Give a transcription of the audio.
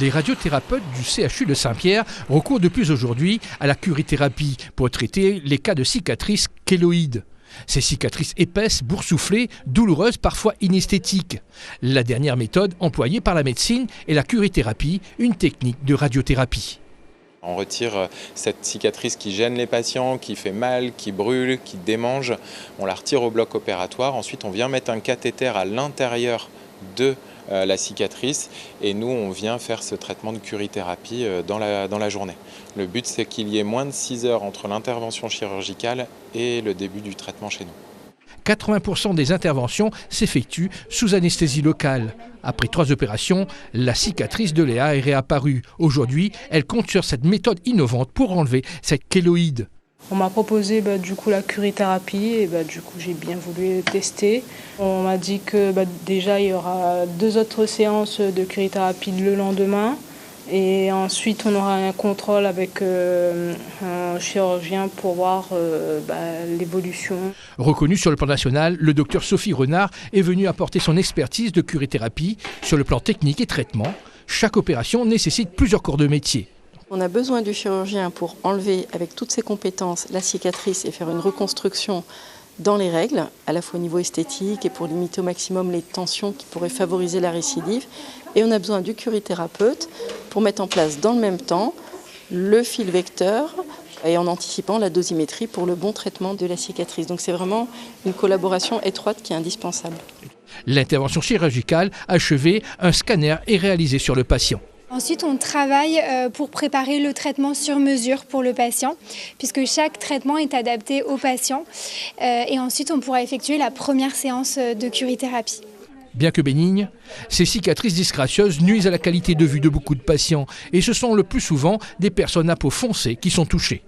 Les radiothérapeutes du CHU de Saint-Pierre recourent de plus aujourd'hui à la curithérapie pour traiter les cas de cicatrices kéloïdes. Ces cicatrices épaisses, boursouflées, douloureuses, parfois inesthétiques. La dernière méthode employée par la médecine est la curithérapie, une technique de radiothérapie. On retire cette cicatrice qui gêne les patients, qui fait mal, qui brûle, qui démange. On la retire au bloc opératoire. Ensuite, on vient mettre un cathéter à l'intérieur de la cicatrice et nous, on vient faire ce traitement de curithérapie dans la journée. Le but, c'est qu'il y ait moins de 6 heures entre l'intervention chirurgicale et le début du traitement chez nous. 80% des interventions s'effectuent sous anesthésie locale. Après 3 opérations, la cicatrice de Léa est réapparue. Aujourd'hui, elle compte sur cette méthode innovante pour enlever cette kéloïde. On m'a proposé du coup la curithérapie et du coup j'ai bien voulu tester. On m'a dit que déjà il y aura 2 autres séances de curithérapie le lendemain. Et ensuite, on aura un contrôle avec un chirurgien pour voir l'évolution. Reconnue sur le plan national, le docteur Sophie Renard est venue apporter son expertise de curithérapie sur le plan technique et traitement. Chaque opération nécessite plusieurs corps de métier. On a besoin du chirurgien pour enlever avec toutes ses compétences la cicatrice et faire une reconstruction dans les règles, à la fois au niveau esthétique et pour limiter au maximum les tensions qui pourraient favoriser la récidive. Et on a besoin du curithérapeute pour mettre en place dans le même temps le fil vecteur et en anticipant la dosimétrie pour le bon traitement de la cicatrice. Donc c'est vraiment une collaboration étroite qui est indispensable. L'intervention chirurgicale achevée, un scanner est réalisé sur le patient. Ensuite, on travaille pour préparer le traitement sur mesure pour le patient, puisque chaque traitement est adapté au patient. Et ensuite, on pourra effectuer la première séance de curithérapie. Bien que bénignes, ces cicatrices disgracieuses nuisent à la qualité de vue de beaucoup de patients. Et ce sont le plus souvent des personnes à peau foncée qui sont touchées.